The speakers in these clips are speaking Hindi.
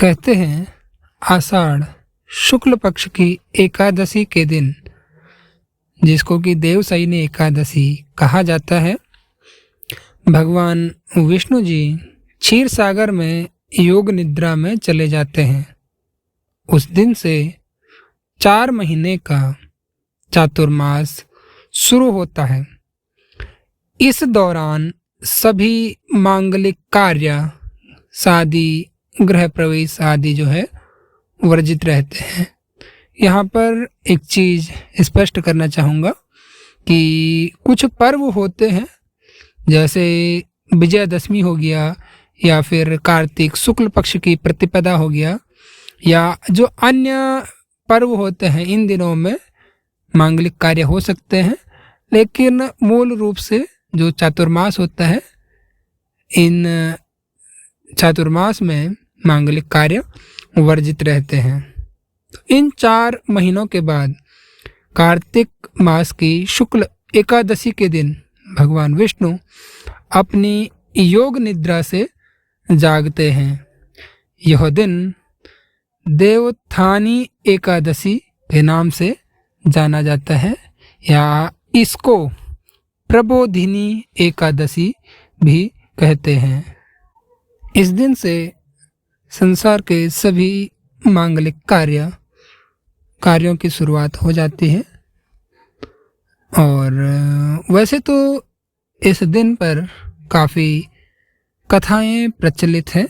कहते हैं आषाढ़ शुक्ल पक्ष की एकादशी के दिन, जिसको कि देवशयनी एकादशी कहा जाता है, भगवान विष्णु जी क्षीर सागर में योग निद्रा में चले जाते हैं। उस दिन से 4 महीने का चातुर्मास शुरू होता है। इस दौरान सभी मांगलिक कार्य, शादी, गृह प्रवेश आदि जो है वर्जित रहते हैं। यहाँ पर एक चीज़ स्पष्ट करना चाहूँगा कि कुछ पर्व होते हैं, जैसे विजयदशमी हो गया या फिर कार्तिक शुक्ल पक्ष की प्रतिपदा हो गया, या जो अन्य पर्व होते हैं, इन दिनों में मांगलिक कार्य हो सकते हैं, लेकिन मूल रूप से जो चातुर्मास होता है, इन चातुर्मास में मांगलिक कार्य वर्जित रहते हैं। तो इन 4 महीनों के बाद कार्तिक मास की शुक्ल एकादशी के दिन भगवान विष्णु अपनी योग निद्रा से जागते हैं। यह दिन देवोत्थानी एकादशी के नाम से जाना जाता है, या इसको प्रबोधिनी एकादशी भी कहते हैं। इस दिन से संसार के सभी मांगलिक कार्यों की शुरुआत हो जाती है। और वैसे तो इस दिन पर काफ़ी कथाएं प्रचलित हैं।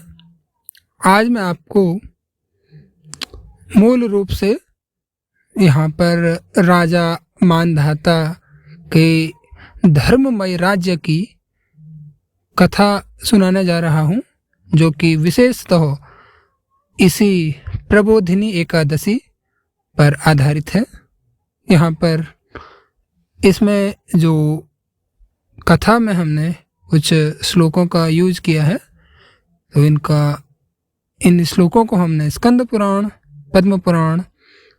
आज मैं आपको मूल रूप से यहाँ पर राजा मानधाता के धर्ममय राज्य की कथा सुनाने जा रहा हूँ, जो कि विशेषतः इसी प्रबोधिनी एकादशी पर आधारित है। यहाँ पर इसमें जो कथा में हमने कुछ श्लोकों का यूज किया है, तो इन श्लोकों को हमने स्कंद पुराण, पद्म पुराण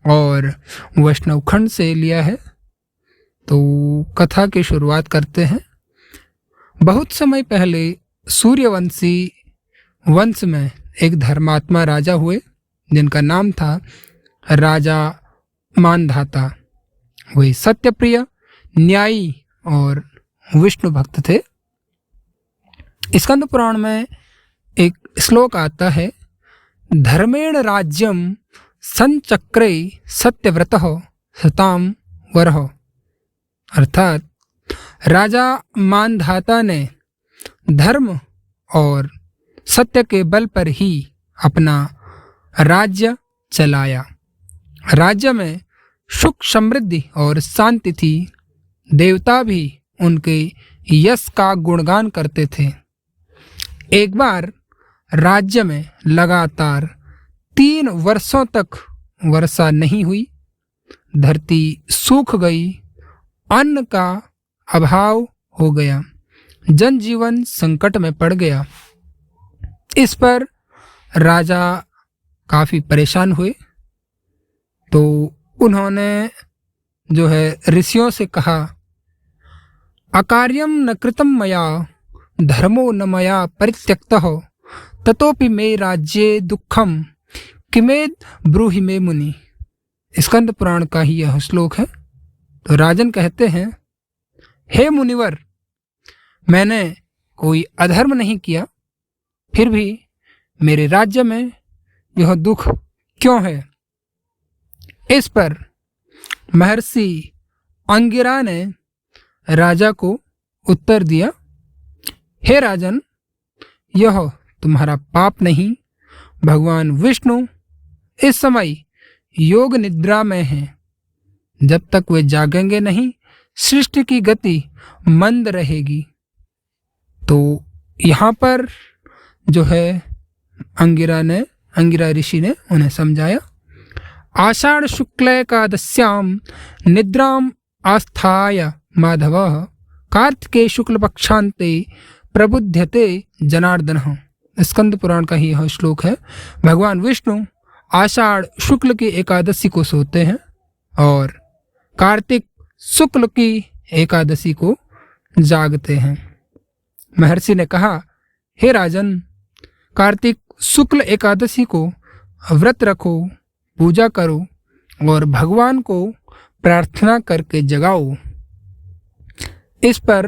और वैष्णव खंड से लिया है। तो कथा की शुरुआत करते हैं। बहुत समय पहले सूर्यवंशी वंश में एक धर्मात्मा राजा हुए, जिनका नाम था राजा मानधाता। वे सत्यप्रिय, न्यायी और विष्णु भक्त थे। स्कंद पुराण में एक श्लोक आता है, धर्मेण राज्यम संचक्रे सत्यव्रतः सताम वरः। अर्थात राजा मानधाता ने धर्म और सत्य के बल पर ही अपना राज्य चलाया। राज्य में सुख, समृद्धि और शांति थी। देवता भी उनके यश का गुणगान करते थे। एक बार राज्य में लगातार 3 वर्षों तक वर्षा नहीं हुई। धरती सूख गई, अन्न का अभाव हो गया, जनजीवन संकट में पड़ गया। इस पर राजा काफ़ी परेशान हुए। तो उन्होंने जो है ऋषियों से कहा, अकार्यम न कृतम मया धर्मो न मया परित्यक्तः ततोपि मे राज्ये दुखम किमेद ब्रूहि मे मुनि। स्कंद पुराण का ही यह श्लोक है। तो राजन कहते हैं, हे मुनिवर, मैंने कोई अधर्म नहीं किया, फिर भी मेरे राज्य में यह दुख क्यों है? इस पर महर्षि अंगिरा ने राजा को उत्तर दिया, हे राजन, यह तुम्हारा पाप नहीं। भगवान विष्णु इस समय योग निद्रा में हैं। जब तक वे जागेंगे नहीं, सृष्टि की गति मंद रहेगी। तो यहाँ पर जो है अंगिरा ऋषि ने उन्हें समझाया, आषाढ़ शुक्ल एकादश्याम निद्राम आस्थाय माधवः कार्तिके शुक्ल पक्षांते प्रबुध्यते जनार्दनः। स्कंद पुराण का ही यह श्लोक है। भगवान विष्णु आषाढ़ शुक्ल की एकादशी को सोते हैं और कार्तिक शुक्ल की एकादशी को जागते हैं। महर्षि ने कहा, हे राजन, कार्तिक शुक्ल एकादशी को व्रत रखो, पूजा करो और भगवान को प्रार्थना करके जगाओ। इस पर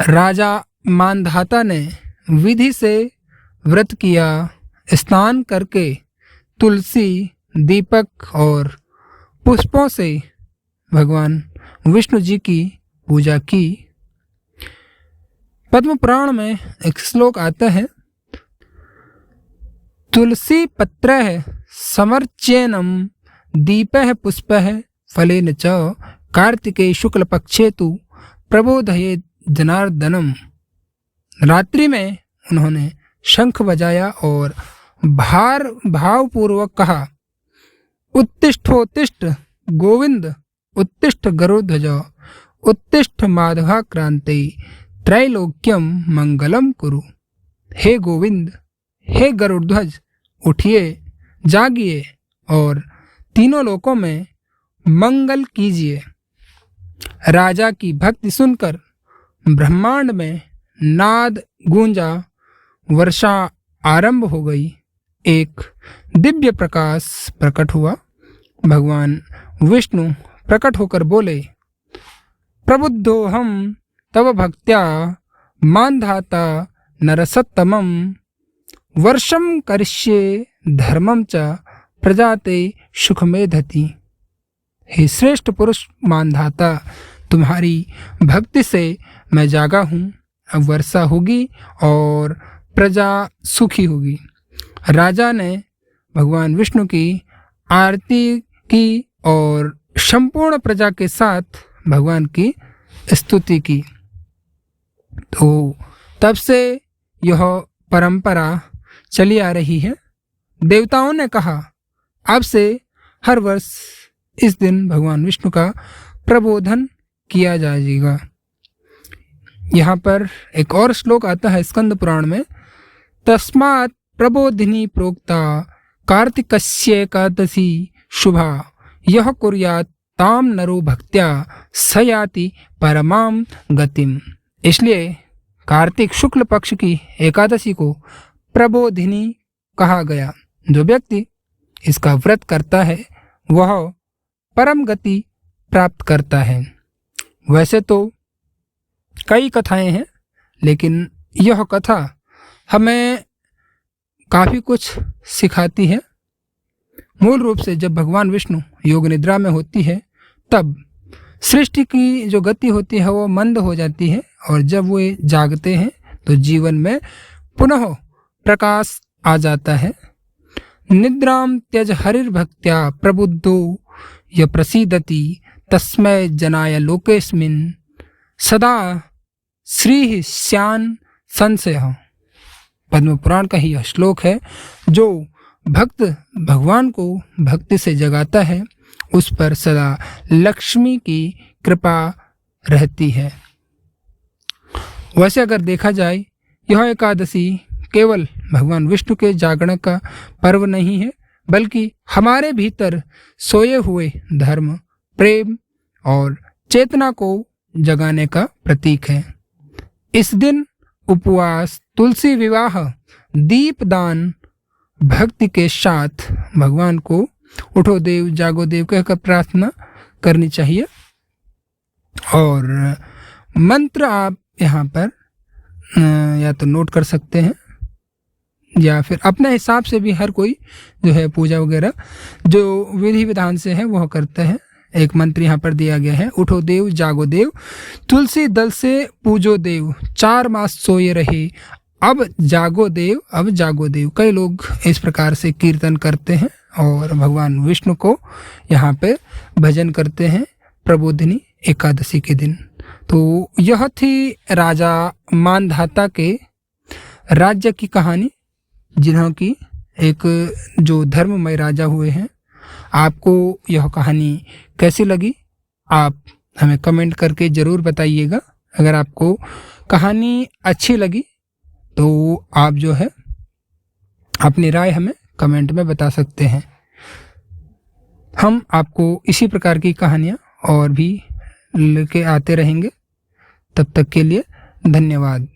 राजा मानधाता ने विधि से व्रत किया, स्नान करके तुलसी, दीपक और पुष्पों से भगवान विष्णु जी की पूजा की। पद्म पुराण में एक श्लोक आता है, तुलसी पत्रः समर्च्येनम दीपः पुष्पः फलेन च कार्तिके शुक्ल पक्षे तु प्रबोधयेत् जनार्दनम। रात्रि में उन्होंने शंख बजाया और भावपूर्वक कहा, उत्तिष्ठोत्तिष्ठ गोविंद, उत्तिष्ठ गरुड़ध्वज, उत्तिष्ठ माधवाक्रांते, त्रैलोक्यम मंगलम कुरु। हे गोविंद, हे गरुड़ध्वज, उठिए, जागिए और तीनों लोकों में मंगल कीजिए। राजा की भक्ति सुनकर ब्रह्मांड में नाद गूंजा, वर्षा आरंभ हो गई। एक दिव्य प्रकाश प्रकट हुआ। भगवान विष्णु प्रकट होकर बोले, प्रबुद्धोऽहं तव भक्त्या मानधाता नरसत्तमं, वर्षं करिष्ये धर्मं च प्रजाते सुखमेधति। हे श्रेष्ठ पुरुष मानधाता, तुम्हारी भक्ति से मैं जागा हूँ। अब वर्षा होगी और प्रजा सुखी होगी। राजा ने भगवान विष्णु की आरती की और संपूर्ण प्रजा के साथ भगवान की स्तुति की। तो तब से यह परंपरा चली आ रही है। देवताओं ने कहा, अब से हर वर्ष इस दिन भगवान विष्णु का प्रबोधन किया जाएगा। यहाँ पर एक और श्लोक आता है स्कंद पुराण में, तस्मात् प्रबोधिनी प्रोक्ता कार्तिकस्य एकादशी शुभा, यह कुर्यात् ताम नरो भक्त्या स याति परमाम गतिम। इसलिए कार्तिक शुक्ल पक्ष की एकादशी को प्रबोधिनी कहा गया। जो व्यक्ति इसका व्रत करता है वह परम गति प्राप्त करता है। वैसे तो कई कथाएं हैं, लेकिन यह कथा हमें काफ़ी कुछ सिखाती है। मूल रूप से जब भगवान विष्णु योग निद्रा में होती है तब सृष्टि की जो गति होती है वो मंद हो जाती है, और जब वो जागते हैं तो जीवन में पुनः प्रकाश आ जाता है। निद्राम त्यज हरिर्भक्त्या प्रबुद्धो य प्रसीदति, तस्मै जनाय लोकेस्मिन् सदा श्री स्यान संशय। पद्म पुराण का ही यह श्लोक है। जो भक्त भगवान को भक्ति से जगाता है उस पर सदा लक्ष्मी की कृपा रहती है। वैसे अगर देखा जाए, यह एकादशी केवल भगवान विष्णु के जागरण का पर्व नहीं है, बल्कि हमारे भीतर सोए हुए धर्म, प्रेम और चेतना को जगाने का प्रतीक है। इस दिन उपवास, तुलसी विवाह, दीपदान, भक्ति के साथ भगवान को उठो देव जागो देव कहकर प्रार्थना करनी चाहिए। और मंत्र आप यहाँ पर या तो नोट कर सकते हैं या फिर अपने हिसाब से भी हर कोई जो है पूजा वगैरह जो विधि विधान से है वह करते हैं। एक मंत्र यहाँ पर दिया गया है, उठो देव जागो देव, तुलसी दल से पूजो देव, 4 मास सोए रहे, अब जागो देव, अब जागो देव। कई लोग इस प्रकार से कीर्तन करते हैं और भगवान विष्णु को यहाँ पे भजन करते हैं प्रबोधिनी एकादशी के दिन। तो यह थी राजा मानधाता के राज्य की कहानी, जिन्हों की एक जो धर्ममय राजा हुए हैं। आपको यह कहानी कैसी लगी आप हमें कमेंट करके ज़रूर बताइएगा। अगर आपको कहानी अच्छी लगी तो आप जो है अपनी राय हमें कमेंट में बता सकते हैं। हम आपको इसी प्रकार की कहानियाँ और भी लेके आते रहेंगे। तब तक के लिए धन्यवाद।